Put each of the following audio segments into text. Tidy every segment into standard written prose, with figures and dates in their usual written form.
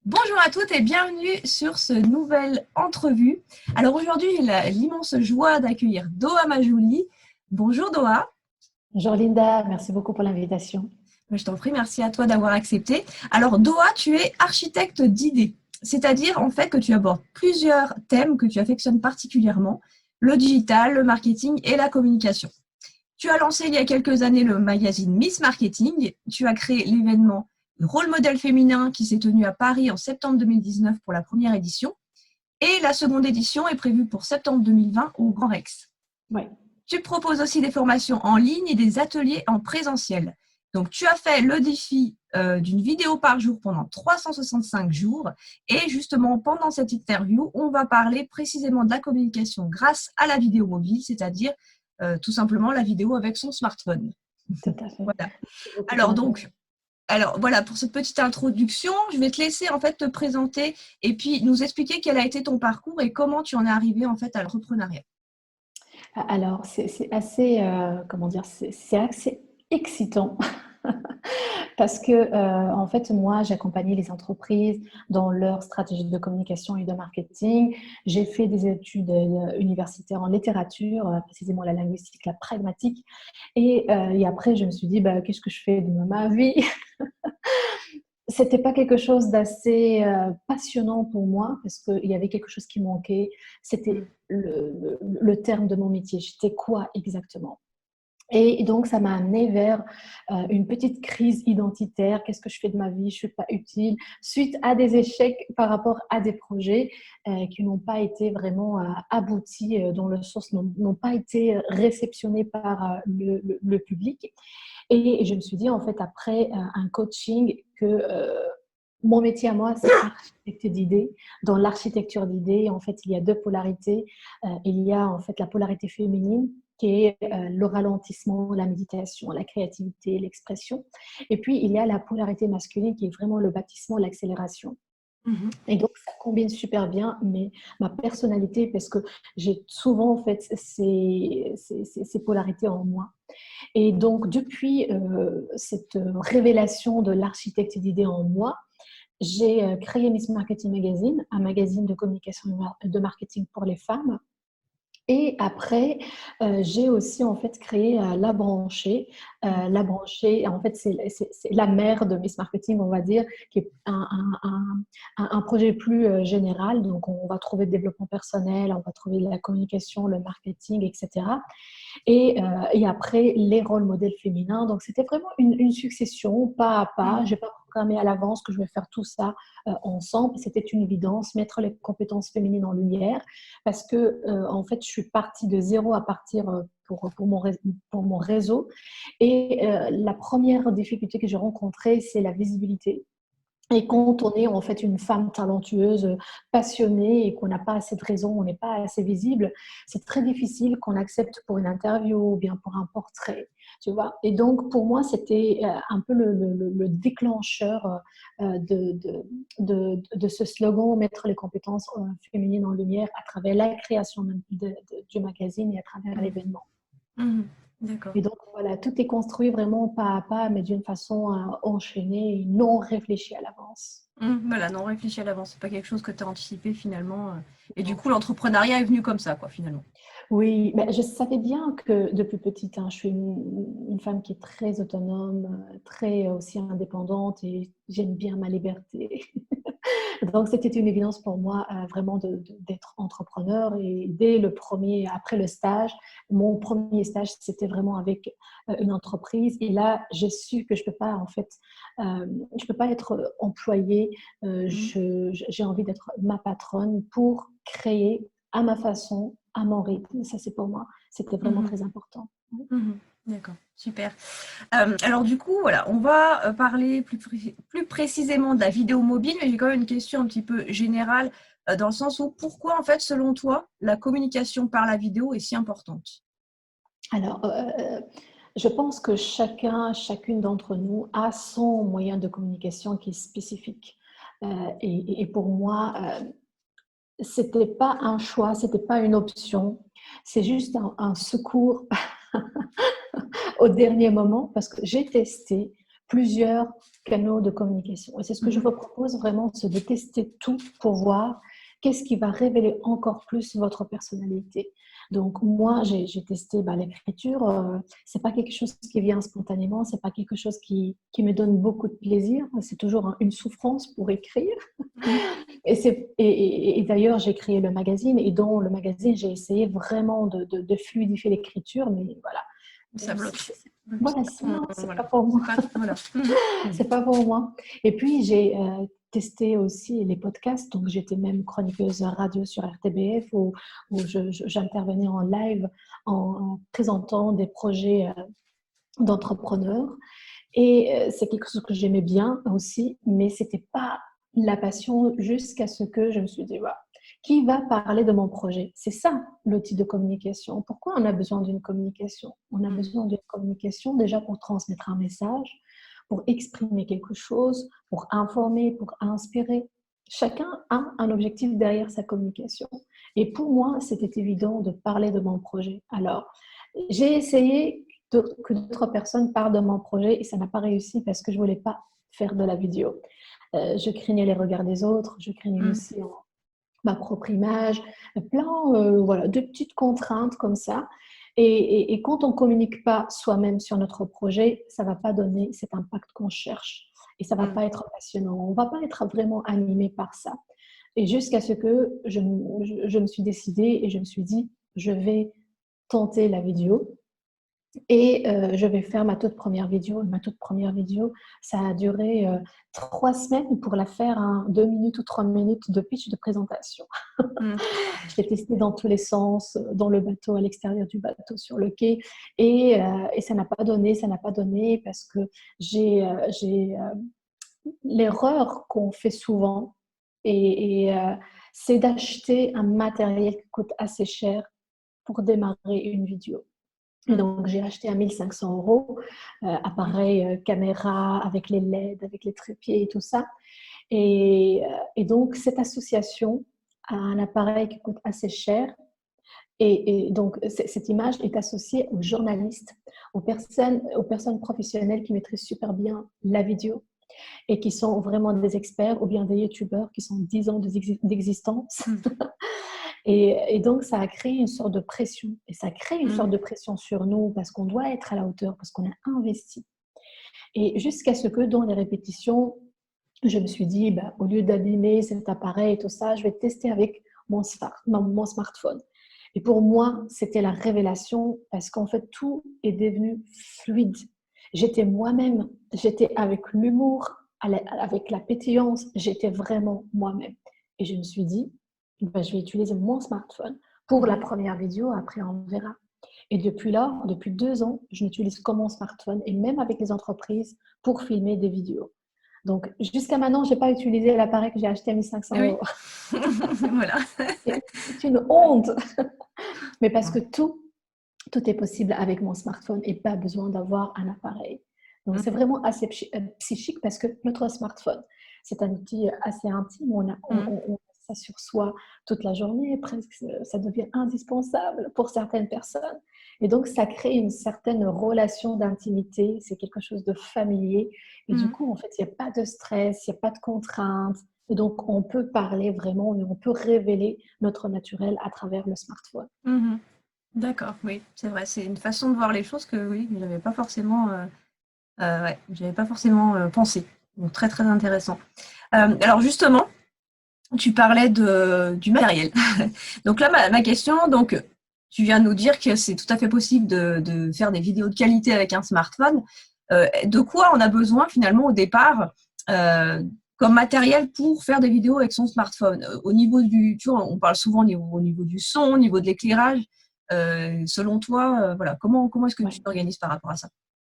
Bonjour à toutes et bienvenue sur ce nouvelle entrevue. Alors aujourd'hui, j'ai l'immense joie d'accueillir Doha Majouli. Bonjour Doha. Bonjour Linda, merci beaucoup pour l'invitation. Je t'en prie, merci à toi d'avoir accepté. Alors Doha, tu es architecte d'idées, c'est-à-dire en fait que tu abordes plusieurs thèmes que tu affectionnes particulièrement, le digital, le marketing et la communication. Tu as lancé il y a quelques années le magazine Miss Marketing. Tu as créé l'événement Rôle modèle féminin qui s'est tenu à Paris en septembre 2019 pour la première édition. Et la seconde édition est prévue pour septembre 2020 au Grand Rex. Oui. Tu proposes aussi des formations en ligne et des ateliers en présentiel. Donc, tu as fait le défi d'une vidéo par jour pendant 365 jours. Et justement, pendant cette interview, on va parler précisément de la communication grâce à la vidéo mobile, c'est-à-dire tout simplement la vidéo avec son smartphone. Tout à fait. Voilà. Merci beaucoup pour Alors, l'invitation. donc, alors voilà, pour cette petite introduction, je vais te laisser en fait te présenter et puis nous expliquer quel a été ton parcours et comment tu en es arrivé en fait à l'entrepreneuriat. Alors, c'est assez, comment dire, c'est assez excitant parce que, en fait, moi, j'accompagnais les entreprises dans leur stratégie de communication et de marketing. J'ai fait des études universitaires en littérature, précisément la linguistique, la pragmatique. Et après, je me suis dit, bah, qu'est-ce que je fais de ma vie? C'était pas quelque chose d'assez passionnant pour moi parce qu'il y avait quelque chose qui manquait. C'était le terme de mon métier. J'étais quoi exactement? Et donc, ça m'a amené vers une petite crise identitaire. Qu'est-ce que je fais de ma vie? Je suis pas utile. Suite à des échecs par rapport à des projets qui n'ont pas été vraiment aboutis, dont le source n'ont pas été réceptionnés par le public. Et je me suis dit, en fait, après un coaching, que mon métier à moi, c'est architecte d'idées. Dans l'architecture d'idées, en fait, il y a deux polarités. Il y a en fait la polarité féminine, qui est le ralentissement, la méditation, la créativité, l'expression. Et puis, il y a la polarité masculine, qui est vraiment le bâtissement, l'accélération. Mhm. Et donc, ça combine super bien ma personnalité, parce que j'ai souvent, en fait, ces polarités en moi. Et donc, depuis cette révélation de l'architecte d'idées en moi, j'ai créé Miss Marketing Magazine, un magazine de communication et de marketing pour les femmes. Et après, j'ai aussi en fait créé La Branchée. La Branchée, en fait, c'est la mère de Miss Marketing, on va dire, qui est un projet plus général. Donc, on va trouver le développement personnel, on va trouver la communication, le marketing, etc. Et après, les rôles modèles féminins. Donc, c'était vraiment une succession, pas à pas. Je n'ai pas programmé à l'avance que je vais faire tout ça ensemble. C'était une évidence, mettre les compétences féminines en lumière, parce que, en fait, je suis partie de zéro à partir pour mon réseau. Et la première difficulté que j'ai rencontrée, c'est la visibilité. Et quand on est en fait une femme talentueuse, passionnée et qu'on n'a pas assez de raison, on n'est pas assez visible, c'est très difficile qu'on accepte pour une interview ou bien pour un portrait, tu vois. Et donc pour moi, c'était un peu le déclencheur de ce slogan, mettre les compétences féminines en lumière à travers la création du magazine et à travers l'événement. Mhm. D'accord. Et donc voilà, tout est construit vraiment pas à pas, mais d'une façon enchaînée et non réfléchie à l'avance. Voilà, non réfléchi à l'avance, c'est pas quelque chose que tu as anticipé finalement. Et du Non. coup, l'entrepreneuriat est venu comme ça, quoi, finalement. Oui, mais je savais bien que depuis petite, hein, je suis une femme qui est très autonome, très aussi indépendante et j'aime bien ma liberté. Donc, c'était une évidence pour moi vraiment d'être entrepreneur. Et dès le premier, après le stage, mon premier stage, c'était vraiment avec une entreprise. Et là, j'ai su que je peux pas, en fait, je peux pas être employée. Mhm. J'ai envie d'être ma patronne pour créer à ma façon, à mon rythme. Ça, c'est pour moi, c'était vraiment Mhm. très important. Mhm. D'accord, super. Alors du coup, voilà, on va parler plus précisément de la vidéo mobile, mais j'ai quand même une question un petit peu générale, dans le sens où pourquoi, en fait, selon toi, la communication par la vidéo est si importante? Alors, je pense que chacune d'entre nous a son moyen de communication qui est spécifique. Et pour moi, c'était pas un choix, c'était pas une option, c'est juste un secours au dernier moment parce que j'ai testé. plusieurs canaux de communication. Et c'est ce que je vous propose vraiment, c'est de tester tout pour voir qu'est-ce qui va révéler encore plus votre personnalité. Donc moi, j'ai testé l'écriture. C'est pas quelque chose qui vient spontanément, c'est pas quelque chose qui me donne beaucoup de plaisir. C'est toujours une souffrance pour écrire. Et d'ailleurs, j'ai créé le magazine et dans le magazine, j'ai essayé vraiment de fluidifier l'écriture, mais voilà. Ça bloque. Voilà, c'est pas pour moi. Voilà. C'est pas pour moi. Et puis, j'ai testé aussi les podcasts. Donc, j'étais même chroniqueuse radio sur RTBF où j'intervenais en live en présentant des projets d'entrepreneurs. Et c'est quelque chose que j'aimais bien aussi, mais c'était pas la passion jusqu'à ce que je me suis dit, voilà, qui va parler de mon projet? C'est ça l'outil de communication. Pourquoi on a besoin d'une communication? On a besoin d'une communication déjà pour transmettre un message, pour exprimer quelque chose, pour informer, pour inspirer. Chacun a un objectif derrière sa communication. Et pour moi, c'était évident de parler de mon projet. Alors, j'ai essayé que d'autres personnes parlent de mon projet et ça n'a pas réussi parce que je ne voulais pas faire de la vidéo. Je craignais les regards des autres, je craignais aussi ma propre image, plein voilà, de petites contraintes comme ça. Et quand on ne communique pas soi-même sur notre projet, ça ne va pas donner cet impact qu'on cherche. Et ça ne va pas être passionnant. On ne va pas être vraiment animé par ça. Et jusqu'à ce que je me suis décidée et je me suis dit, je vais tenter la vidéo. Et je vais faire ma toute première vidéo. Ma toute première vidéo, ça a duré 3 semaines pour la faire, 2 minutes ou 3 minutes de pitch de présentation. Je l'ai testé dans tous les sens, dans le bateau, à l'extérieur du bateau, sur le quai. Et ça n'a pas donné parce que l'erreur qu'on fait souvent, c'est d'acheter un matériel qui coûte assez cher pour démarrer une vidéo. Et donc, j'ai acheté à 1 500 €, appareil, caméra avec les LED, avec les trépieds et tout ça. Et donc, cette association a un appareil qui coûte assez cher. Et donc, cette image est associée aux journalistes, aux personnes professionnelles qui maîtrisent super bien la vidéo et qui sont vraiment des experts ou bien des youtubeurs qui sont 10 ans d'existence. Et donc, ça a créé une sorte de pression. Et ça crée une sorte de pression sur nous parce qu'on doit être à la hauteur, parce qu'on a investi. Et jusqu'à ce que dans les répétitions, je me suis dit, au lieu d'abîmer cet appareil et tout ça, je vais tester avec mon smartphone. Et pour moi, c'était la révélation parce qu'en fait, tout est devenu fluide. J'étais moi-même, j'étais avec l'humour, avec la pétillance, j'étais vraiment moi-même. Et je me suis dit, je vais utiliser mon smartphone pour la première vidéo, après on verra. Et depuis là, depuis 2 ans, je n'utilise que mon smartphone et même avec les entreprises pour filmer des vidéos. Donc, jusqu'à maintenant, je n'ai pas utilisé l'appareil que j'ai acheté à 1 500 €. Voilà. C'est une honte. Mais parce que tout est possible avec mon smartphone et pas besoin d'avoir un appareil. Donc, c'est vraiment assez psychique parce que notre smartphone, c'est un outil assez intime. On a ça sur soi toute la journée, presque, ça devient indispensable pour certaines personnes. Et donc, ça crée une certaine relation d'intimité, c'est quelque chose de familier. Et du coup, en fait, il n'y a pas de stress, il n'y a pas de contraintes. Et donc, on peut parler vraiment, on peut révéler notre naturel à travers le smartphone. D'accord, oui, c'est vrai. C'est une façon de voir les choses que oui, je n'avais pas forcément, pensé. Donc, très, très intéressant. Alors, justement, tu parlais du matériel. Donc là, ma question, donc, tu viens de nous dire que c'est tout à fait possible de faire des vidéos de qualité avec un smartphone. De quoi on a besoin finalement au départ comme matériel pour faire des vidéos avec son smartphone? Au niveau tu vois, on parle souvent au niveau du son, au niveau de l'éclairage. Selon toi, voilà, comment est-ce que tu t'organises par rapport à ça?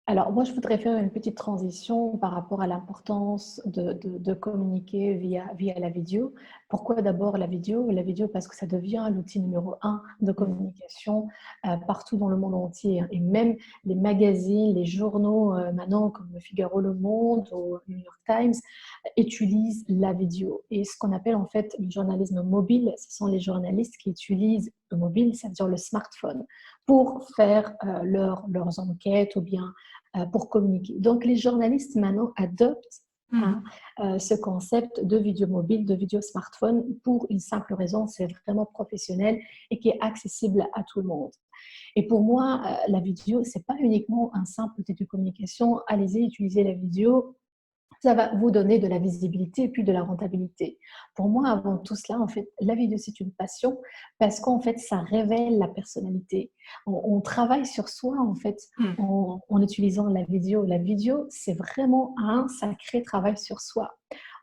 Alors, moi, je voudrais faire une petite transition par rapport à l'importance de communiquer via la vidéo. Pourquoi d'abord la vidéo? La vidéo parce que ça devient l'outil numéro 1 de communication partout dans le monde entier. Et même les magazines, les journaux maintenant comme Le Figaro, Le Monde ou New York Times utilisent la vidéo. Et ce qu'on appelle en fait le journalisme mobile, ce sont les journalistes qui utilisent mobile, c'est-à-dire le smartphone, pour faire leurs enquêtes ou bien pour communiquer. Donc, les journalistes maintenant adoptent hein, ce concept de vidéo mobile, de vidéo smartphone pour une simple raison, c'est vraiment professionnel et qui est accessible à tout le monde. Et pour moi, la vidéo, c'est pas uniquement un simple outil de communication. Allez-y, utilisez la vidéo. Ça va vous donner de la visibilité et puis de la rentabilité. Pour moi, avant tout cela, en fait, la vidéo, c'est une passion parce qu'en fait, ça révèle la personnalité. On travaille sur soi, en fait, Mm. en utilisant la vidéo. La vidéo, c'est vraiment un sacré travail sur soi.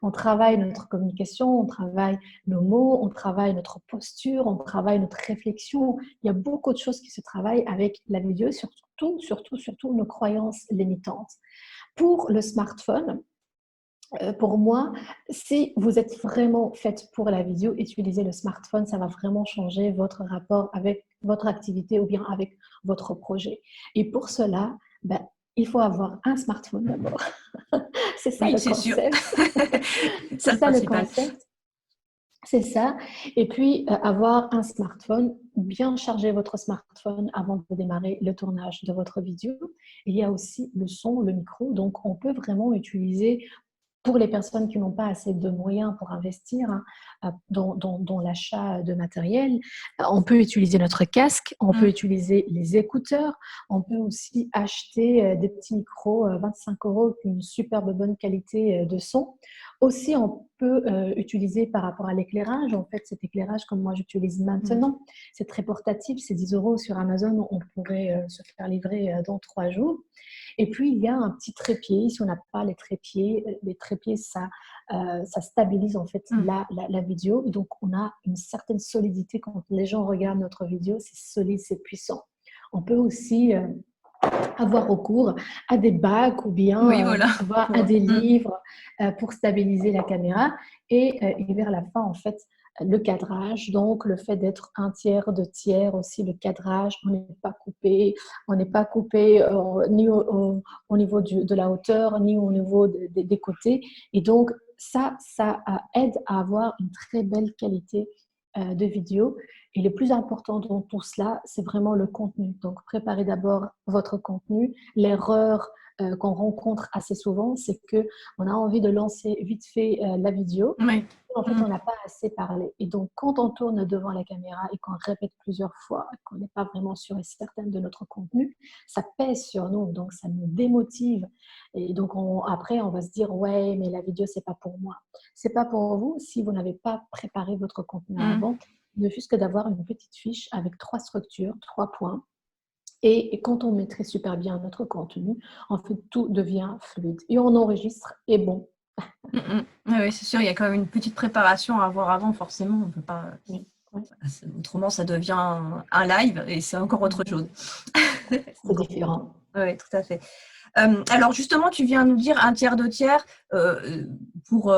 On travaille notre communication, on travaille nos mots, on travaille notre posture, on travaille notre réflexion. Il y a beaucoup de choses qui se travaillent avec la vidéo, surtout nos croyances limitantes. Pour le smartphone, pour moi, si vous êtes vraiment faite pour la vidéo, utilisez le smartphone, ça va vraiment changer votre rapport avec votre activité ou bien avec votre projet. Et pour cela, ben, il faut avoir un smartphone d'abord. C'est ça Oui, le c'est sûr. concept. C'est C'est ça le ça le principal. concept. C'est ça. Et puis, avoir un smartphone, bien charger votre smartphone avant de démarrer le tournage de votre vidéo. Il y a aussi le son, le micro. Donc, on peut vraiment utiliser pour les personnes qui n'ont pas assez de moyens pour investir hein, dans l'achat de matériel, on peut utiliser notre casque, on peut Mm. utiliser les écouteurs, on peut aussi acheter des petits micros 25 euros avec une superbe bonne qualité de son. Aussi, on peut utiliser par rapport à l'éclairage. En fait, cet éclairage, comme moi j'utilise Mm. maintenant, c'est très portatif, c'est 10 euros sur Amazon, on pourrait se faire livrer dans 3 jours. Et puis, il y a un petit trépied. Si on n'a pas les trépieds, ça stabilise en fait Mm. la vidéo. Et donc, on a une certaine solidité quand les gens regardent notre vidéo. C'est solide, c'est puissant. On peut aussi avoir recours à des bacs ou Oui, bien voilà. avoir à Pour, des mm. livres pour stabiliser la caméra. Et vers la fin, en fait, le cadrage, donc le fait d'être un tiers, deux tiers aussi, le cadrage, on n'est pas coupé ni au niveau de la hauteur, ni au niveau des côtés. Et donc, ça aide à avoir une très belle qualité de vidéo. Et le plus important dans tout cela, c'est vraiment le contenu. Donc, préparez d'abord votre contenu. L'erreur qu'on rencontre assez souvent, c'est qu'on a envie de lancer vite fait la vidéo. Oui. En fait, Mm. on n'a pas assez parlé. Et donc, quand on tourne devant la caméra et qu'on répète plusieurs fois, qu'on n'est pas vraiment sûr et certain de notre contenu, ça pèse sur nous. Donc, ça nous démotive. Et donc, après, on va se dire, ouais, mais la vidéo, c'est pas pour moi. C'est pas pour vous si vous n'avez pas préparé votre contenu Mm. avant. Ne fût-ce que d'avoir une petite fiche avec 3 structures, 3 points. Et quand on maîtrise super bien notre contenu, en fait, tout devient fluide. Et on enregistre et bon. Mm, mm. Oui, c'est sûr, il y a quand même une petite préparation à avoir avant, forcément. On peut pas. Oui, oui. Autrement, ça devient un live et c'est encore autre Mhm. chose. C'est différent. Oui, tout à fait. Alors justement, tu viens nous dire un tiers, deux tiers pour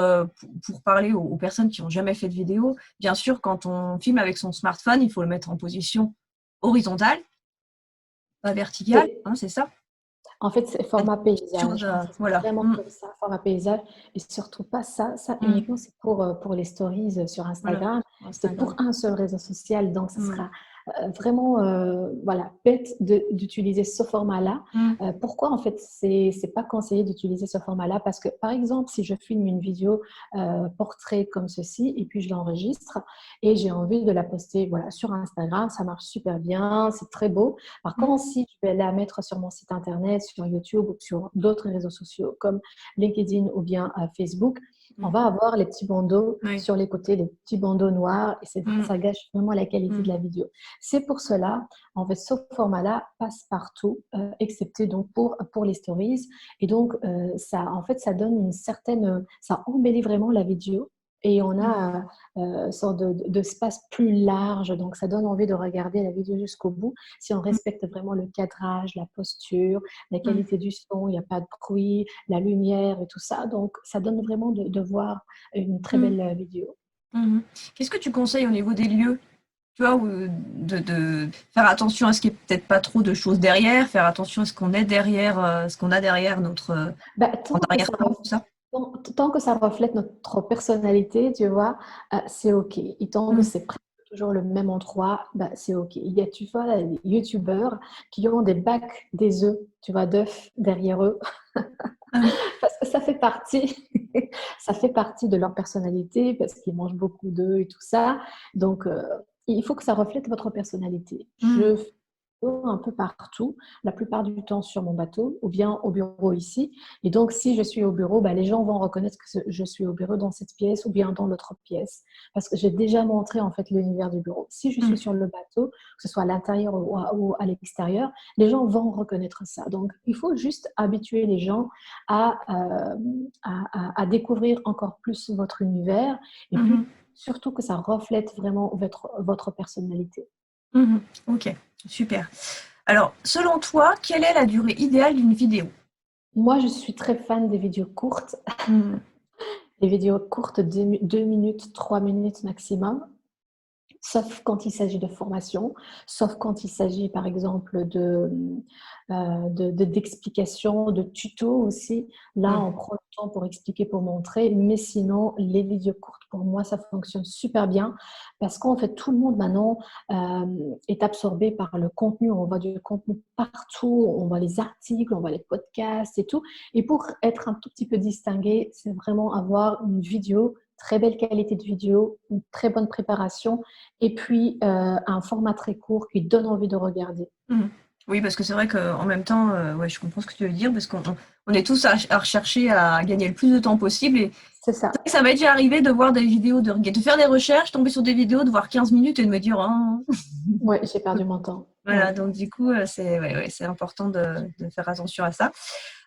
parler aux personnes qui n'ont jamais fait de vidéo. Bien sûr, quand on filme avec son smartphone, il faut le mettre en position horizontale, pas verticale, C'est hein, c'est ça? En fait, c'est Pas de format choses, paysage. En fait, c'est voilà. vraiment Mm. comme ça, format paysage. Et surtout pas ça. Ça Mm. uniquement, c'est pour les stories sur Voilà, Instagram. C'est pour Instagram. un seul réseau social. Donc, ça Mm. sera vraiment voilà, bête d'utiliser ce format-là. Mm. Pourquoi, en fait, c'est pas conseillé d'utiliser ce format-là? Parce que, par exemple, si je filme une vidéo portrait comme ceci et puis je l'enregistre et j'ai envie de la poster voilà, sur Instagram, ça marche super bien, c'est très beau. Par Mm. contre, si je vais la mettre sur mon site internet, sur YouTube ou sur d'autres réseaux sociaux comme LinkedIn ou bien Facebook, on Mm. va avoir les petits bandeaux Oui. sur les côtés, les petits bandeaux noirs et Mm. ça gâche vraiment la qualité Mm. de la vidéo. C'est pour cela, en fait, ce format-là passe partout, excepté donc pour les stories. Et donc, en fait, ça donne une certaine, ça embellit vraiment la vidéo. Et on a une sorte de espace plus large, donc ça donne envie de regarder la vidéo jusqu'au bout si on respecte vraiment le cadrage, la posture, la Mm. qualité du son, il n'y a pas de bruit, la lumière et tout ça. Donc ça donne vraiment de voir une très Mm. belle vidéo. Mm. Qu'est-ce que tu conseilles au niveau des lieux? Tu vois, de faire attention à ce qu'il n'y ait peut-être pas trop de choses derrière, faire attention à ce qu'on est derrière, ce qu'on a derrière notre Bah, en arrière-plan, tout ça. tant que ça reflète notre personnalité, tu vois, c'est OK. Et tant que Mm. c'est près toujours le même endroit, bah, c'est OK. Il y a, tu vois, les youtubeurs qui ont des bacs des œufs, tu vois, d'œufs derrière eux, Ah oui. parce que ça fait partie, ça fait partie de leur personnalité, parce qu'ils mangent beaucoup d'œufs et tout ça. Donc, il faut que ça reflète votre personnalité. Mm. Je fais un peu partout, la plupart du temps sur mon bateau ou bien au bureau ici. Et donc, si je suis au bureau, bah, les gens vont reconnaître que je suis au bureau dans cette pièce ou bien dans l'autre pièce, parce que j'ai déjà montré en fait l'univers du bureau. Si je suis Mm. sur le bateau, que ce soit à l'intérieur ou à l'extérieur, les gens vont reconnaître ça. Donc, il faut juste habituer les gens à, à découvrir encore plus votre univers et puis Mhm. surtout que ça reflète vraiment votre personnalité. Mhm. Ok, super. Alors, selon toi, quelle est la durée idéale d'une vidéo? Moi, je suis très fan des vidéos courtes. Mm. Les vidéos courtes, 2 minutes, 3 minutes maximum. Sauf quand il s'agit de formation, sauf quand il s'agit par exemple d'explications, de tutos aussi. Là, on Mm. prend le temps pour expliquer, pour montrer. Mais sinon, les vidéos courtes, pour moi, ça fonctionne super bien parce qu'en fait, tout le monde maintenant est absorbé par le contenu. On voit du contenu partout, on voit les articles, on voit les podcasts et tout. Et pour être un tout petit peu distingué, c'est vraiment avoir une vidéo, très belle qualité de vidéo, une très bonne préparation et puis un format très court qui donne envie de regarder. Mm. Oui, parce que c'est vrai qu'en même temps, ouais, je comprends ce que tu veux dire, parce qu'on est tous à rechercher à gagner le plus de temps possible. Et C'est ça. ça m'est déjà arrivé de voir des vidéos, de faire des recherches, tomber sur des vidéos, de voir 15 minutes et de me dire, oh. Ouais, j'ai perdu mon temps. Voilà, Ouais. donc du coup, c'est ouais, ouais, c'est important de faire attention à ça.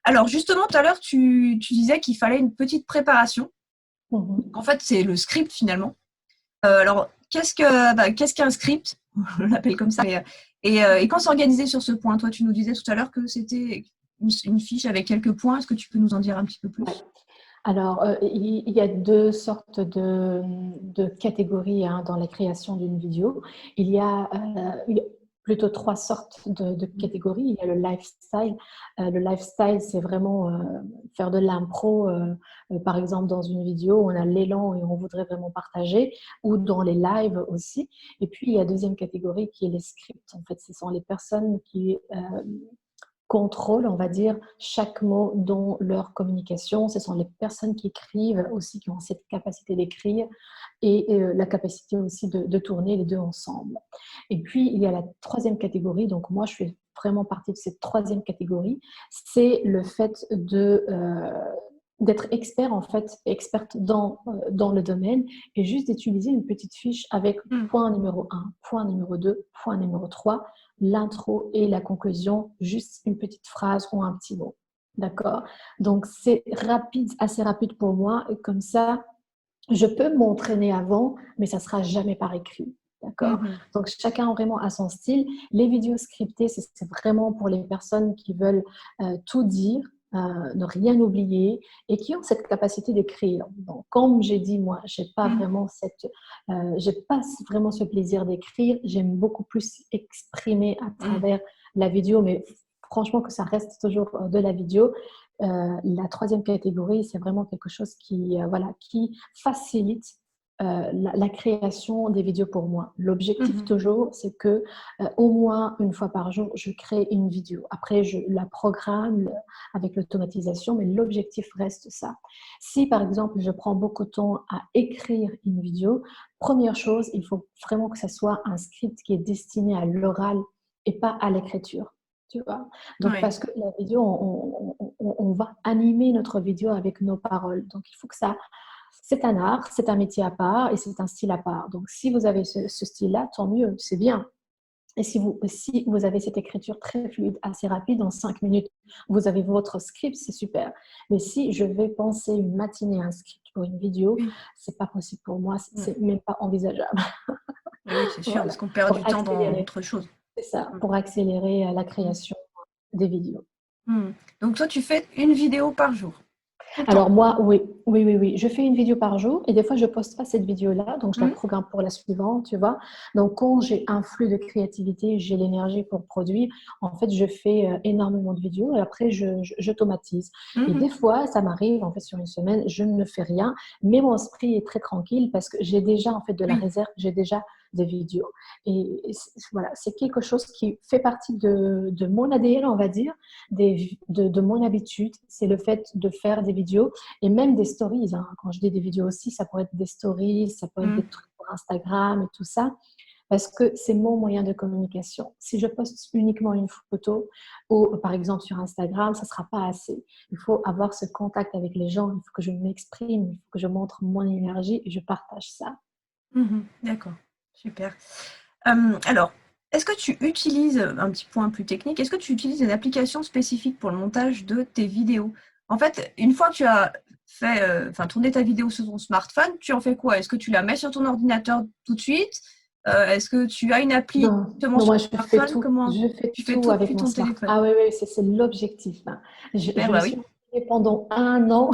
Alors justement, tout à l'heure, tu disais qu'il fallait une petite préparation. Mhm. En fait, c'est le script finalement. Alors, qu'est-ce qu'un script? On l'appelle comme ça. Et quand s'organiser sur ce point? Toi, tu nous disais tout à l'heure que c'était une fiche avec quelques points. Est-ce que tu peux nous en dire un petit peu Ouais. plus? Alors, il y a deux sortes de catégories hein, dans la création d'une vidéo. Il y a plutôt trois sortes de catégories. Il y a le lifestyle. Le lifestyle, c'est vraiment faire de l'impro. Par exemple, dans une vidéo, on a l'élan et on voudrait vraiment partager, ou dans les lives aussi. Et puis, il y a la deuxième catégorie qui est les scripts. En fait, ce sont les personnes qui contrôlent, on va dire, chaque mot dans leur communication. Ce sont les personnes qui écrivent aussi, qui ont cette capacité d'écrire et la capacité aussi de tourner les deux ensemble. Et puis, il y a la troisième catégorie. Donc, moi, je fais vraiment partie de cette troisième catégorie. C'est le fait d'être expert, en fait, experte dans le domaine et juste d'utiliser une petite fiche avec Hmm. point numéro 1, point numéro 2, point numéro 3, l'intro et la conclusion, juste une petite phrase ou un petit mot. D'accord? Donc, c'est rapide, assez rapide pour moi. Et comme ça, je peux m'entraîner avant, mais ça ne sera jamais par écrit. D'accord? Mhm. Donc, chacun vraiment a son style. Les vidéos scriptées, c'est vraiment pour les personnes qui veulent tout dire, ne rien oublier et qui ont cette capacité d'écrire. Donc, comme j'ai dit, moi, Mhm. j'ai pas vraiment ce plaisir d'écrire. J'aime beaucoup plus exprimer à Mhm. travers la vidéo, mais franchement que ça reste toujours de la vidéo. La troisième catégorie, c'est vraiment quelque chose voilà, qui facilite la création des vidéos pour moi. L'objectif Mhm. toujours, c'est que au moins une fois par jour, je crée une vidéo. Après, je la programme avec l'automatisation, mais l'objectif reste ça. Si par exemple, je prends beaucoup de temps à écrire une vidéo, première chose, il faut vraiment que ce soit un script qui est destiné à l'oral et pas à l'écriture. Tu vois? Donc, Ouais. parce que la vidéo, on va animer notre vidéo avec nos paroles. Donc, il faut que ça, c'est un art, c'est un métier à part et c'est un style à part. Donc, si vous avez ce style-là, tant mieux, c'est bien. Et si vous avez cette écriture très fluide, assez rapide, en 5 minutes, vous avez votre script, c'est super. Mais si je vais penser une matinée à un script pour une vidéo, Oui. c'est pas possible pour moi, Mhm. c'est même pas envisageable. Et oui, c'est sûr, parce Voilà, qu'on perd pour du temps dans accélérer, autre chose. c'est ça, pour accélérer la Mhm. création des vidéos. Mhm. Donc toi, tu fais une vidéo par jour, tout le temps. Alors moi, oui, oui, oui, oui. Je fais une vidéo par jour et des fois, je poste pas cette vidéo-là, donc je la Mhm. programme pour la suivante, tu vois. Donc quand j'ai un flux de créativité, j'ai l'énergie pour produire, en fait, je fais énormément de vidéos et après, j'automatise. Et Mhm. des fois, ça m'arrive, en fait, sur une semaine, je ne fais rien, mais mon esprit est très tranquille parce que j'ai déjà, en fait, de la Oui. réserve, j'ai déjà des vidéos. Et voilà, c'est quelque chose qui fait partie de mon ADN, on va dire, de mon habitude. C'est le fait de faire des vidéos et même des stories, hein. Quand je dis des vidéos aussi, ça pourrait être des stories, ça peut être des trucs pour Instagram et tout ça. Parce que c'est mon moyen de communication. Si je poste uniquement une photo ou par exemple sur Instagram, ça ne sera pas assez. Il faut avoir ce contact avec les gens, il faut que je m'exprime, il faut que je montre mon énergie et je partage ça. D'accord, super. Alors, est-ce que tu utilises, un petit point plus technique, est-ce que tu utilises des applications spécifiques pour le montage de tes vidéos? En fait, une fois que tu as fait, tourné ta vidéo sur ton smartphone, tu en fais quoi? Est-ce que tu la mets sur ton ordinateur tout de suite? Est-ce que tu as une appli Non, directement non, sur moi ton je fais smartphone? tout. Comment Je fais tu fais tout tout avec depuis mon ton smart. téléphone? Ah oui, oui, c'est l'objectif, hein. Super, Je me bah suis oui. fait pendant 1 an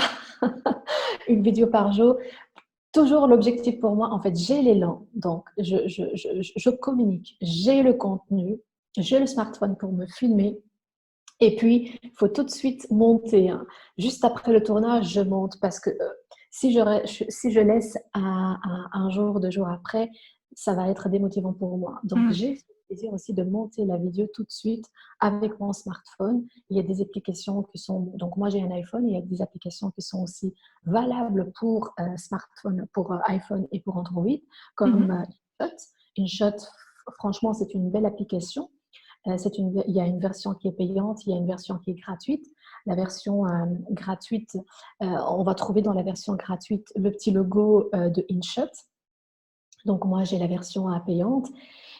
une vidéo par jour. Toujours l'objectif pour moi, en fait, j'ai l'élan, donc je communique, j'ai le contenu, j'ai le smartphone pour me filmer. Et puis, il faut tout de suite monter, hein. Juste après le tournage, je monte parce que si je laisse un jour, 2 jours après, ça va être démotivant pour moi. Donc, Mmh. j'ai le plaisir aussi de monter la vidéo tout de suite avec mon smartphone. Il y a des applications qui sont, donc moi j'ai un iPhone, il y a des applications qui sont aussi valables pour smartphone, pour iPhone et pour Android, Mmh. comme InShot. InShot, franchement, c'est une belle application. Il y a une version qui est payante, il y a une version qui est gratuite. La version gratuite, on va trouver dans la version gratuite le petit logo de InShot. Donc moi, j'ai la version payante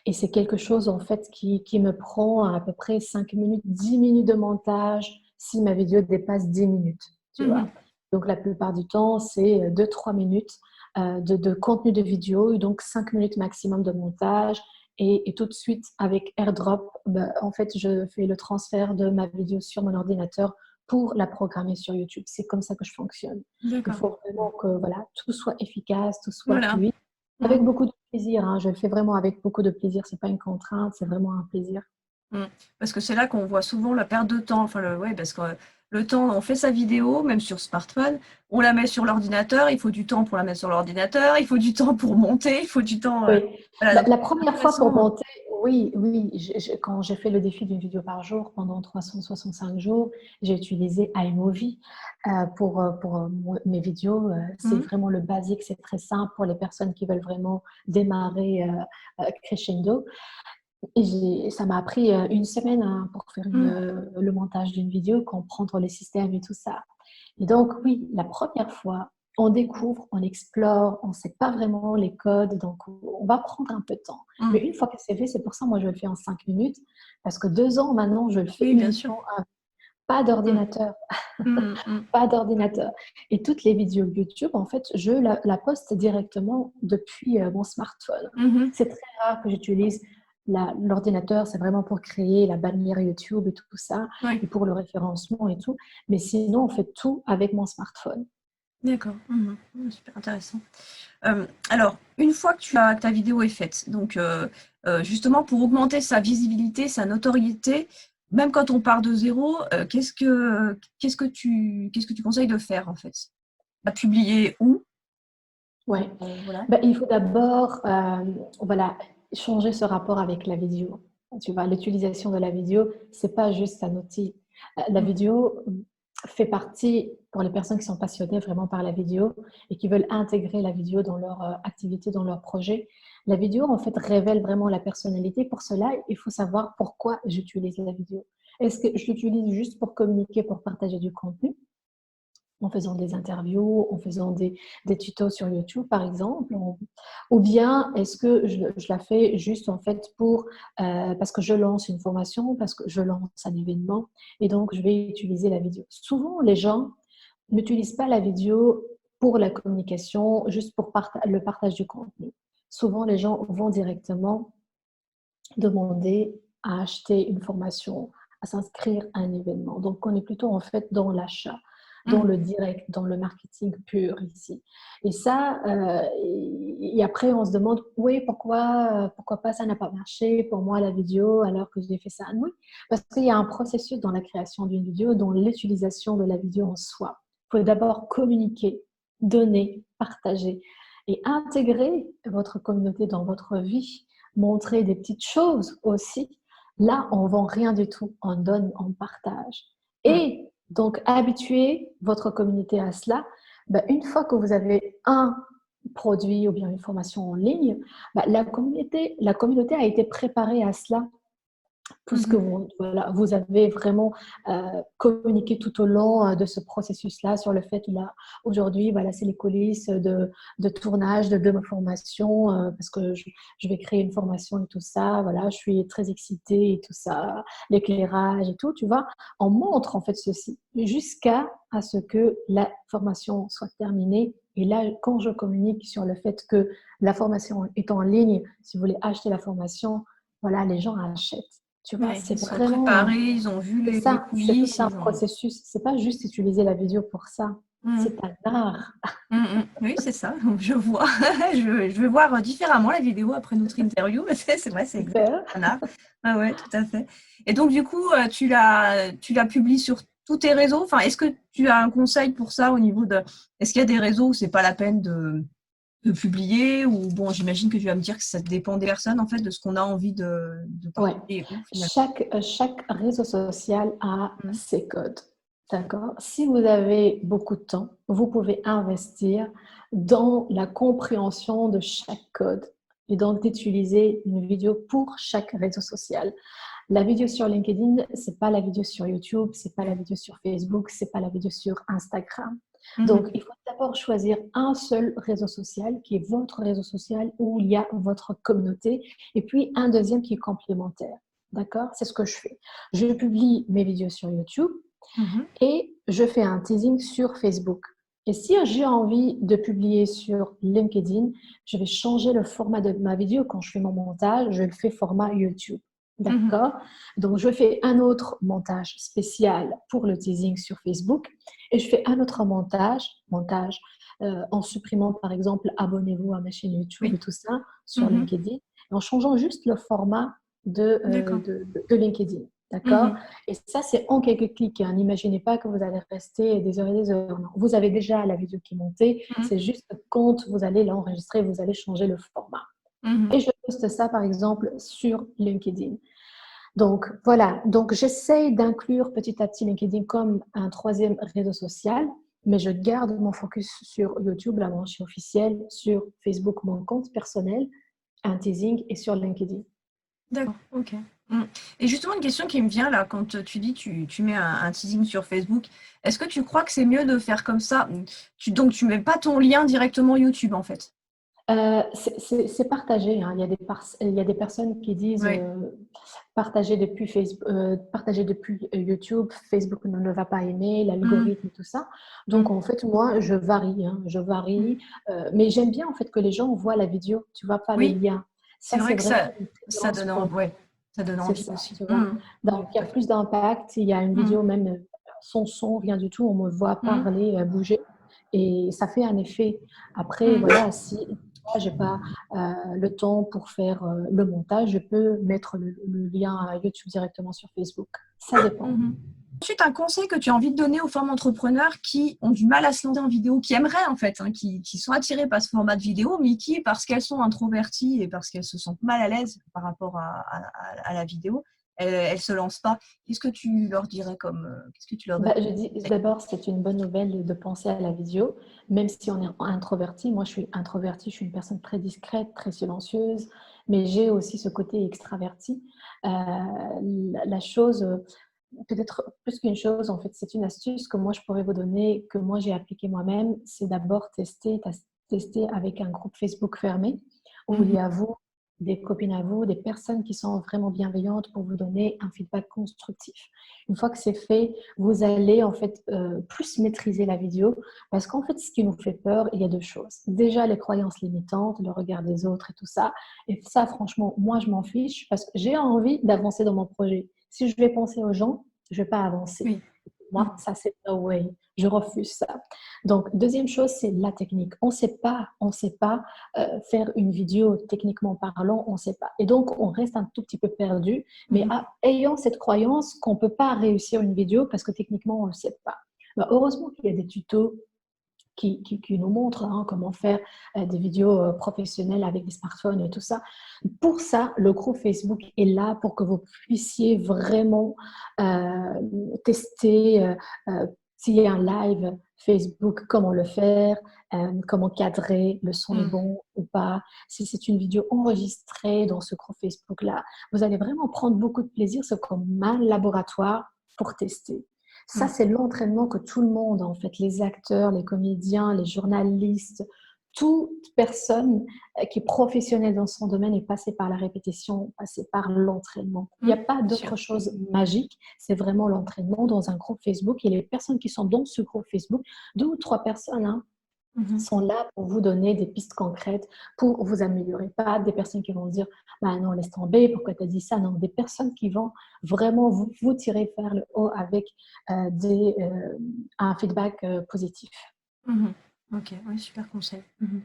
et c'est quelque chose en fait qui me prend à peu près 5 minutes, 10 minutes de montage si ma vidéo dépasse 10 minutes, tu vois. Mmh. Donc la plupart du temps, c'est 2-3 minutes de contenu de vidéo, et donc 5 minutes maximum de montage. Et tout de suite, avec AirDrop, ben, en fait, je fais le transfert de ma vidéo sur mon ordinateur pour la programmer sur YouTube. C'est comme ça que je fonctionne. Il D'accord. faut vraiment que voilà, tout soit efficace, tout soit Voilà. fluide. Mmh. Avec beaucoup de plaisir, hein. Je le fais vraiment avec beaucoup de plaisir. C'est pas une contrainte, c'est vraiment un plaisir. Mmh. Parce que c'est là qu'on voit souvent la perte de temps. Enfin, ouais, parce que le temps, on fait sa vidéo, même sur smartphone, on la met sur l'ordinateur, il faut du temps pour la mettre sur l'ordinateur, il faut du temps pour monter, il faut du temps. Oui. Voilà, donc La c'est première fois pour intéressant. monter, oui, oui, quand j'ai fait le défi d'une vidéo par jour pendant 365 jours, j'ai utilisé iMovie pour mes vidéos. C'est Mmh. vraiment le basique, c'est très simple pour les personnes qui veulent vraiment démarrer crescendo. Et ça m'a pris 1 semaine, hein, pour faire Mmh. le montage d'une vidéo, comprendre les systèmes et tout ça. Et donc, oui, la première fois, on découvre, on explore, on ne sait pas vraiment les codes, donc on va prendre un peu de temps. Mais Mmh. une fois que c'est fait, c'est pour ça, moi, je le fais en 5 minutes, parce que 2 ans maintenant, je le fais Oui, bien sûr. uniquement pas Mmh. d'ordinateur, Mmh. Mmh. pas d'ordinateur. Et toutes les vidéos YouTube, en fait, je la poste directement depuis mon smartphone. Mmh. C'est très rare que j'utilise l'ordinateur, c'est vraiment pour créer la bannière YouTube et tout ça, Oui, et pour le référencement et tout. Mais sinon, on fait tout avec mon smartphone. d'accord. Mmh. Mmh, super intéressant. Alors, une fois que ta vidéo est faite, donc justement pour augmenter sa visibilité, sa notoriété, même quand on part de zéro, qu'est-ce que tu conseilles de faire en fait? La publier où? Ouais. Voilà. Ben, il faut d'abord voilà, changer ce rapport avec la vidéo. Tu vois, l'utilisation de la vidéo, c'est pas juste un outil. La Mmh. vidéo fait partie, pour les personnes qui sont passionnées vraiment par la vidéo et qui veulent intégrer la vidéo dans leur activité, dans leur projet. La vidéo, en fait, révèle vraiment la personnalité. Pour cela, il faut savoir pourquoi j'utilise la vidéo. Est-ce que je l'utilise juste pour communiquer, pour partager du contenu, en faisant des interviews, en faisant des tutos sur YouTube, par exemple, ou bien est-ce que je la fais juste en fait parce que je lance une formation, parce que je lance un événement, et donc je vais utiliser la vidéo. Souvent, les gens n'utilisent pas la vidéo pour la communication, juste pour le partage du contenu. Souvent, les gens vont directement demander à acheter une formation, à s'inscrire à un événement. Donc, on est plutôt en fait dans l'achat, dans Mmh. le direct, dans le marketing pur ici. Et ça, et après, on se demande, oui, pourquoi pas ça n'a pas marché pour moi la vidéo alors que j'ai fait ça? Oui, parce qu'il y a un processus dans la création d'une vidéo, dans l'utilisation de la vidéo en soi. Il faut d'abord communiquer, donner, partager. et intégrer votre communauté dans votre vie, montrer des petites choses aussi, là, on ne vend rien du tout, on donne, on partage. Mm. Et donc, habituer votre communauté à cela, ben, une fois que vous avez un produit ou bien une formation en ligne, ben, la communauté a été préparée à cela puisque Mhm. vous, voilà, vous avez vraiment communiqué tout au long de ce processus-là sur le fait, là, aujourd'hui, voilà, c'est les coulisses de tournage de ma formation, parce que je vais créer une formation et tout ça, voilà, je suis très excitée et tout ça, l'éclairage et tout, tu vois. On montre en fait ceci jusqu'à à ce que la formation soit terminée. Et là, quand je communique sur le fait que la formation est en ligne, si vous voulez acheter la formation, voilà, les gens achètent. Tu vois, Ouais, c'est ils sont vraiment préparés, ils ont vu c'est les ça, c'est tout coulisses, un ils ont. processus. C'est pas juste utiliser la vidéo pour ça. Mm. C'est un art. Mm, mm. Oui, c'est ça. Je vois. Je vais voir différemment la vidéo après notre interview. C'est vrai, c'est exactement Super. un art. Ah ouais, tout à fait. Et donc, du coup, tu l'as publié sur tous tes réseaux. Enfin, est-ce que tu as un conseil pour ça au niveau de. Est-ce qu'il y a des réseaux où c'est pas la peine de publier? Ou bon, j'imagine que tu vas me dire que ça dépend des personnes, en fait, de ce qu'on a envie de Ouais. partager où, finalement. Chaque réseau social a Mm. ses codes. D'accord? Si vous avez beaucoup de temps, vous pouvez investir dans la compréhension de chaque code et donc d'utiliser une vidéo pour chaque réseau social. La vidéo sur LinkedIn, c'est pas la vidéo sur YouTube, c'est pas la vidéo sur Facebook, c'est pas la vidéo sur Instagram. Donc, Mhm. il faut d'abord choisir un seul réseau social qui est votre réseau social où il y a votre communauté et puis un deuxième qui est complémentaire. D'accord? C'est ce que je fais. Je publie mes vidéos sur YouTube Mhm. et je fais un teasing sur Facebook. Et si j'ai envie de publier sur LinkedIn, je vais changer le format de ma vidéo. Quand je fais mon montage, je le fais format YouTube. Mhm. D'accord? Donc, je fais un autre montage spécial pour le teasing sur Facebook et je fais un autre montage en supprimant par exemple abonnez-vous à ma chaîne YouTube et Oui. tout ça sur Mhm. LinkedIn et en changeant juste le format D'accord. de LinkedIn. D'accord? Mhm. Et ça, c'est en quelques clics. Hein. N'imaginez pas que vous allez rester des heures et des heures. Non. Vous avez déjà la vidéo qui est montée. Mhm. C'est juste que quand vous allez l'enregistrer, vous allez changer le format. Mhm. Et je poste ça, par exemple, sur LinkedIn. Donc, voilà. Donc, j'essaye d'inclure petit à petit LinkedIn comme un troisième réseau social, mais je garde mon focus sur YouTube, la branche officielle, sur Facebook, mon compte personnel, un teasing et sur LinkedIn. D'accord, ok. Mm. Et justement, une question qui me vient là, quand tu dis tu mets un teasing sur Facebook, est-ce que tu crois que c'est mieux de faire comme ça? Donc, tu mets pas ton lien directement YouTube en fait. C'est partagé. Hein. Il y a des personnes qui disent Oui. partager depuis YouTube, Facebook ne le va pas aimer, Mm. l'algorithme et tout ça. Donc, Mm. en fait, moi, je varie. Hein. Je Mm. varie. Mais j'aime bien, en fait, que les gens voient la vidéo, tu vois, pas le Oui, lien. c'est Ça, vrai c'est que vraiment ça, une ça préférence donne pour envie, moi. ouais, ça donne C'est envie ça, aussi. tu vois. Mm. Donc, Oui, il y tout a à fait. plus d'impact. Il y a une Mm. vidéo même sans son, rien du tout. On me voit Mm. parler, bouger. Et ça fait un effet. Après, Mm. voilà, si je n'ai pas le temps pour faire le montage, je peux mettre le lien à YouTube directement sur Facebook. Ça dépend. Mhm. Ensuite, un conseil que tu as envie de donner aux femmes entrepreneurs qui ont du mal à se lancer en vidéo, qui aimeraient en fait, hein, qui sont attirées par ce format de vidéo, mais qui, parce qu'elles sont introverties et parce qu'elles se sentent mal à l'aise par rapport à la vidéo, elles ne se lancent pas. Qu'est-ce que tu leur dirais qu'est-ce que tu leur Bah, donnes je dis comme conseil? d'abord, c'est une bonne nouvelle de penser à la vidéo, même si on est introverti. Moi, je suis introvertie, je suis une personne très discrète, très silencieuse, mais j'ai aussi ce côté extraverti. La chose, peut-être plus qu'une chose, en fait, c'est une astuce que moi, je pourrais vous donner, que moi, j'ai appliqué moi-même, c'est d'abord tester avec un groupe Facebook fermé, où il Mhm. y a vous, des copines à vous, des personnes qui sont vraiment bienveillantes pour vous donner un feedback constructif. Une fois que c'est fait, vous allez en fait plus maîtriser la vidéo parce qu'en fait, ce qui nous fait peur, il y a deux choses. Déjà, les croyances limitantes, le regard des autres et tout ça. Et ça, franchement, moi, je m'en fiche parce que j'ai envie d'avancer dans mon projet. Si je vais penser aux gens, je ne vais pas avancer. Oui. Moi, Mhm. ça, c'est no way. Je refuse ça. Donc, deuxième chose, c'est la technique. On sait pas faire une vidéo techniquement parlant, on ne sait pas. Et donc, on reste un tout petit peu perdu, mais Mhm. ayant cette croyance qu'on ne peut pas réussir une vidéo parce que techniquement, on ne le sait pas. Bah, heureusement qu'il y a des tutos qui nous montrent comment faire des vidéos professionnelles avec des smartphones et tout ça. Pour ça, le groupe Facebook est là pour que vous puissiez vraiment tester s'il y a un live Facebook, comment le faire, comment cadrer, le son est Mm. bon ou pas. Si c'est une vidéo enregistrée dans ce groupe Facebook-là, vous allez vraiment prendre beaucoup de plaisir. C'est comme un laboratoire pour tester. Ça, Mm. c'est l'entraînement que tout le monde, en fait, les acteurs, les comédiens, les journalistes, toute personne qui est professionnelle dans son domaine est passée par la répétition, passée par l'entraînement. Il n'y a pas Bien sûr. d'autre chose magique, c'est vraiment l'entraînement dans un groupe Facebook. Et les personnes qui sont dans ce groupe Facebook, 2 ou 3 personnes, Mhm. sont là pour vous donner des pistes concrètes pour vous améliorer. Pas des personnes qui vont dire bah non, laisse tomber, pourquoi tu as dit ça. Non, des personnes qui vont vraiment vous tirer vers le haut avec un feedback positif. Mhm. Ok, oui, super conseil. Mhm.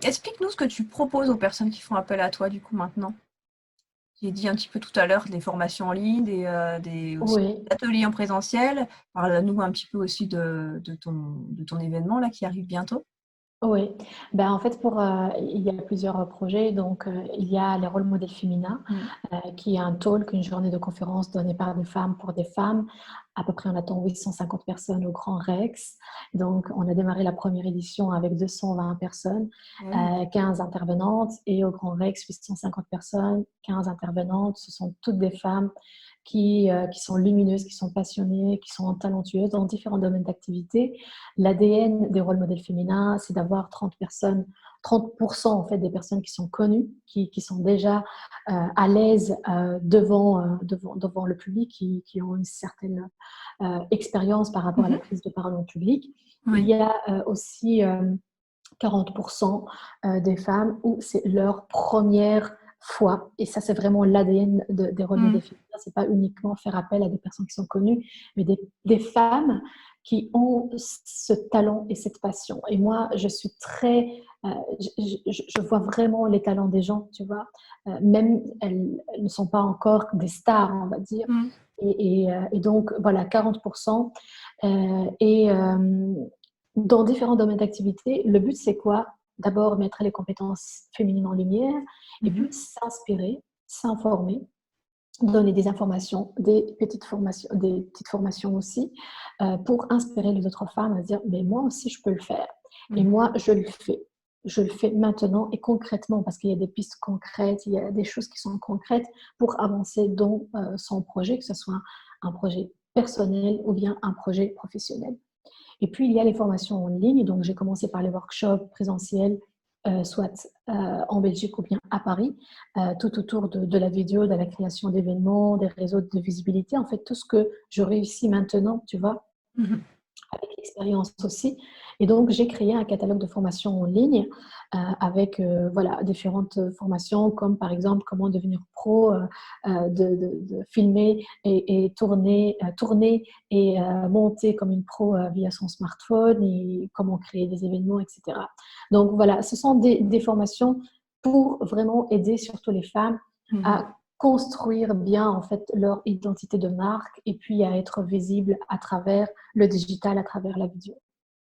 Explique-nous ce que tu proposes aux personnes qui font appel à toi, du coup, maintenant. J'ai dit un petit peu tout à l'heure des formations en ligne, aussi Oui, des ateliers en présentiel. Parle-nous un petit peu aussi de ton événement là, qui arrive bientôt. oui. Ben, en fait, il y a plusieurs projets. Donc, il y a les rôles modèles féminins, Mm. qui est un talk, une journée de conférence donnée par des femmes pour des femmes. À peu près, on attend 850 personnes au Grand Rex. Donc, on a démarré la première édition avec 220 personnes, Ah oui. 15 intervenantes. Et au Grand Rex, 850 personnes, 15 intervenantes. Ce sont toutes des femmes qui sont lumineuses, qui sont passionnées, qui sont talentueuses dans différents domaines d'activité. L'ADN des rôles modèles féminins, c'est d'avoir 30 personnes, 30% en fait des personnes qui sont connues, qui sont déjà à l'aise devant le public, qui ont une certaine expérience par rapport à la Mhm. prise de parole en public. Il Oui. y a aussi 40% des femmes où c'est leur première fois. Et ça, c'est vraiment l'ADN des rôles Mm. modèles féminins. C'est pas uniquement faire appel à des personnes qui sont connues, mais des femmes qui ont ce talent et cette passion. Et moi, je suis je vois vraiment les talents des gens, tu vois. Même elles ne sont pas encore des stars, on va dire. Mm. Et donc, voilà, 40%. Et dans différents domaines d'activité, le but, c'est quoi? D'abord, mettre les compétences féminines en lumière et Mhm. puis s'inspirer, s'informer, donner des informations, des petites formations aussi, pour inspirer les autres femmes à dire, mais moi aussi, je peux le faire. Et Mm. moi, je le fais. Je le fais maintenant et concrètement parce qu'il y a des pistes concrètes, il y a des choses qui sont concrètes pour avancer dans son projet, que ce soit un projet personnel ou bien un projet professionnel. Et puis, il y a les formations en ligne. Donc, j'ai commencé par les workshops présentiels, soit en Belgique ou bien à Paris, tout autour de la vidéo, de la création d'événements, des réseaux de visibilité. En fait, tout ce que je réussis maintenant, tu vois, Mhm. avec l'expérience aussi. Et donc, j'ai créé un catalogue de formations en ligne avec voilà, différentes formations, comme par exemple comment devenir pro, de filmer et tourner et monter comme une pro via son smartphone et comment créer des événements, etc. Donc voilà, ce sont des formations pour vraiment aider surtout les femmes Mhm. à construire bien en fait leur identité de marque et puis à être visible à travers le digital, à travers la vidéo.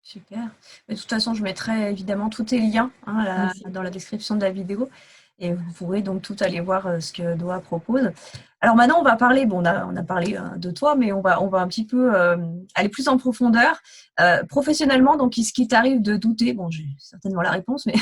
Super. Mais de toute façon, je mettrai évidemment tous tes liens Merci. dans la description de la vidéo et vous pourrez donc tout aller voir ce que Doha propose. Alors maintenant, on va parler, bon, on a parlé de toi, mais on va un petit peu aller plus en profondeur. Professionnellement, donc, est-ce qui t'arrive de douter? Bon, j'ai certainement la réponse, mais,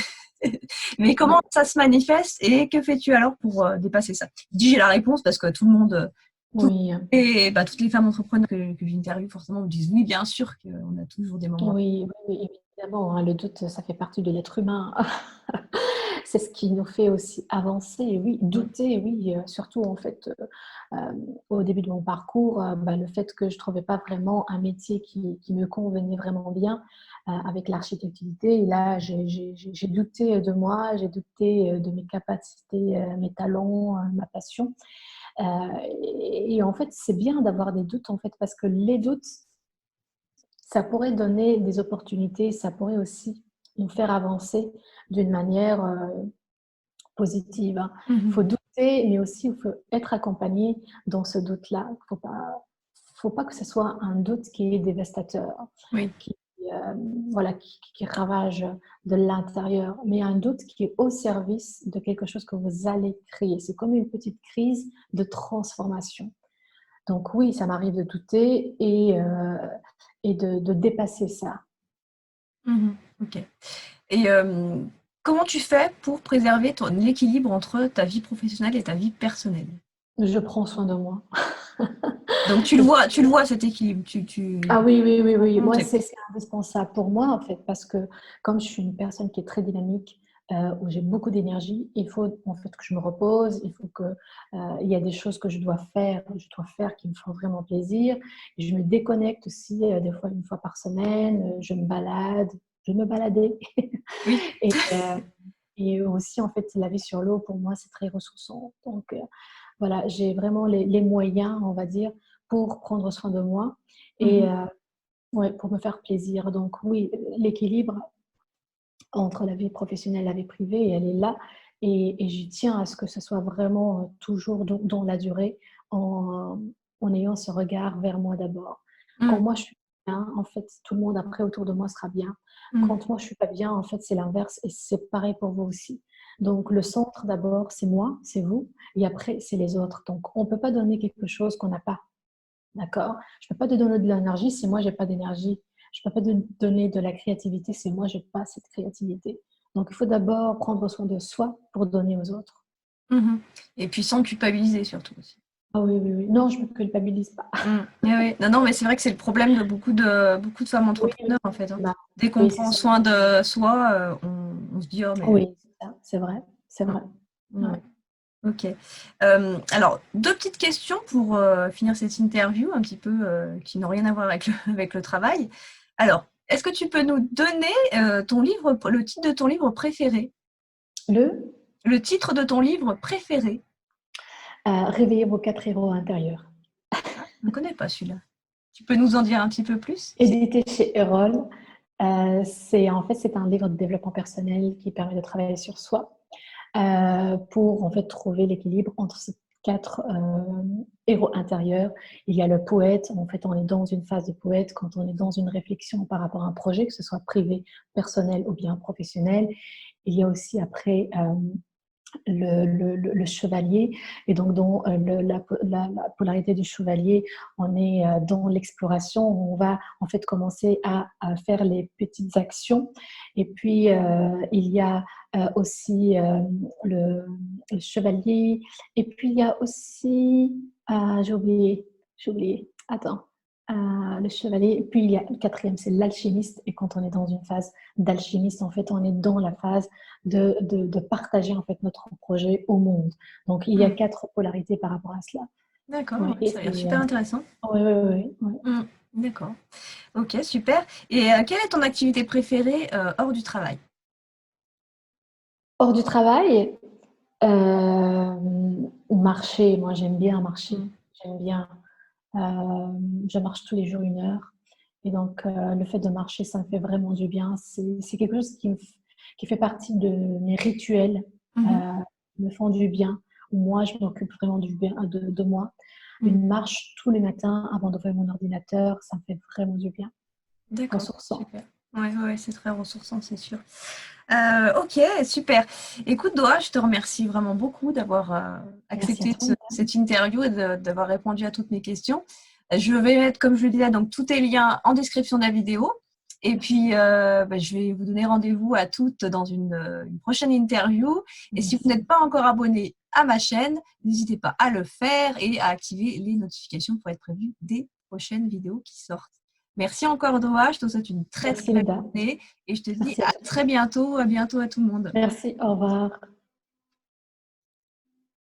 mais comment Oui. ça se manifeste et que fais-tu alors pour dépasser ça? Je dis j'ai la réponse parce que tout le monde, tout- Oui, et bah, toutes les femmes entrepreneurs que j'interviewe forcément me disent oui, bien sûr qu'on a toujours des moments. oui, oui, évidemment, hein, le doute, ça fait partie de l'être humain. C'est ce qui nous fait aussi avancer. Oui, douter, oui, surtout en fait, au début de mon parcours, bah, le fait que je ne trouvais pas vraiment un métier qui me convenait vraiment bien avec l'architecture. Et là, j'ai douté de moi, j'ai douté de mes capacités, mes talents, ma passion. Euh, et en fait, c'est bien d'avoir des doutes en fait, parce que les doutes, ça pourrait donner des opportunités, ça pourrait aussi nous faire avancer d'une manière positive, hein. Il Mhm. faut douter, mais aussi il faut être accompagné dans ce doute-là. Faut pas que ce soit un doute qui est dévastateur, Oui. qui, voilà, qui ravage de l'intérieur, mais un doute qui est au service de quelque chose que vous allez créer. C'est comme une petite crise de transformation. Donc oui, ça m'arrive de douter et de dépasser ça. Mhm. Ok. Et comment tu fais pour préserver l'équilibre entre ta vie professionnelle et ta vie personnelle? Je prends soin de moi. Donc tu le vois cet équilibre. Ah oui, oui, oui, oui. Moi, C'est- c'est indispensable pour moi, en fait, parce que comme je suis une personne qui est très dynamique, où j'ai beaucoup d'énergie, il faut en fait que je me repose, il faut que, il y a des choses que je dois faire qui me font vraiment plaisir. Et je me déconnecte aussi, des fois, une fois par semaine, je me balade, je me baladais. Oui. Et, et aussi, en fait, la vie sur l'eau, pour moi, c'est très ressourçant. Donc, voilà, j'ai vraiment les moyens, on va dire, pour prendre soin de moi et Mhm. ouais, pour me faire plaisir. Donc oui, l'équilibre entre la vie professionnelle et la vie privée, elle est là et j'y tiens à ce que ce soit vraiment, toujours dans la durée en en ayant ce regard vers moi d'abord. Quand Mhm. moi je suis bien, en fait, tout le monde après autour de moi sera bien. Mhm. Quand moi je suis pas bien, en fait, c'est l'inverse et c'est pareil pour vous aussi. Donc le centre d'abord, c'est moi, c'est vous et après c'est les autres. Donc on peut pas donner quelque chose qu'on n'a pas. D'accord? Je ne peux pas te donner de l'énergie si moi j'ai pas d'énergie. Je ne peux pas te donner de la créativité si moi j'ai pas cette créativité. Donc il faut d'abord prendre soin de soi pour donner aux autres. Mhm. Et puis sans culpabiliser surtout aussi. Ah oui, oui, oui. Non, je ne me culpabilise pas. Mm. Oui, oui. Non, non, mais c'est vrai que c'est le problème de beaucoup de femmes Oui, oui, entrepreneurs en fait, hein. bah, Dès qu'on oui, c'est prend ça. soin de soi, on se dit oh mais Oui, c'est ça, c'est vrai, c'est mm, vrai. Ouais. ouais. Ok. Alors, deux petites questions pour finir cette interview, un petit peu qui n'ont rien à voir avec avec le travail. Alors, est-ce que tu peux nous donner ton livre, le titre de ton livre préféré? Le Le titre de ton livre préféré? réveiller vos 4 héros intérieurs. Ah, je ne connais pas celui-là. Tu peux nous en dire un petit peu plus? Édité chez Erol. C'est en fait c'est un livre de développement personnel qui permet de travailler sur soi. Pour en fait trouver l'équilibre entre ces 4 héros intérieurs. Il y a le poète, en fait on est dans une phase de poète quand on est dans une réflexion par rapport à un projet, que ce soit privé, personnel ou bien professionnel. Il y a aussi après le chevalier. Et donc, dans la polarité du chevalier, on est dans l'exploration. On va en fait commencer à faire les petites actions. Et puis, il y a aussi le chevalier. Et puis, il y a aussi, j'ai oublié, attends. Le chevalier, et puis il y a le quatrième, c'est l'alchimiste. Et quand on est dans une phase d'alchimiste, en fait, on est dans la phase de partager en fait notre projet au monde. Donc il y a Hmm. 4 polarités par rapport à cela. D'accord, Ouais, ouais, ça a l'air super intéressant. ouais, ouais, ouais, ouais. Hmm. D'accord. Ok, super. Et quelle est ton activité préférée hors du travail? Hors du travail, marcher. Moi, j'aime bien marcher. Hmm. J'aime bien. Je marche tous les jours 1 heure. Et donc, le fait de marcher, ça me fait vraiment du bien. C'est quelque chose qui fait partie de mes rituels, Mhm. me font du bien. Moi, je m'occupe vraiment du bien de moi. Hmm. Une marche tous les matins avant d'ouvrir mon ordinateur, ça me fait vraiment du bien. D'accord, Ressourçant. super. Ouais, ouais, c'est très ressourçant, c'est sûr. Ok, super. Écoute, Doha, je te remercie vraiment beaucoup d'avoir Merci à accepté toi. cette interview et d'avoir répondu à toutes mes questions. Je vais mettre, comme je le disais, donc tous tes liens en description de la vidéo. Et puis, je vais vous donner rendez-vous à toutes dans une prochaine interview. Et si vous Merci. n'êtes pas encore abonné à ma chaîne, n'hésitez pas à le faire et à activer les notifications pour être prévu des prochaines vidéos qui sortent. Merci encore, Doha. Je te souhaite une très, très Merci, belle Linda. journée et je te dis Merci à à toi. très bientôt. À bientôt à tout le monde. Merci. Au revoir.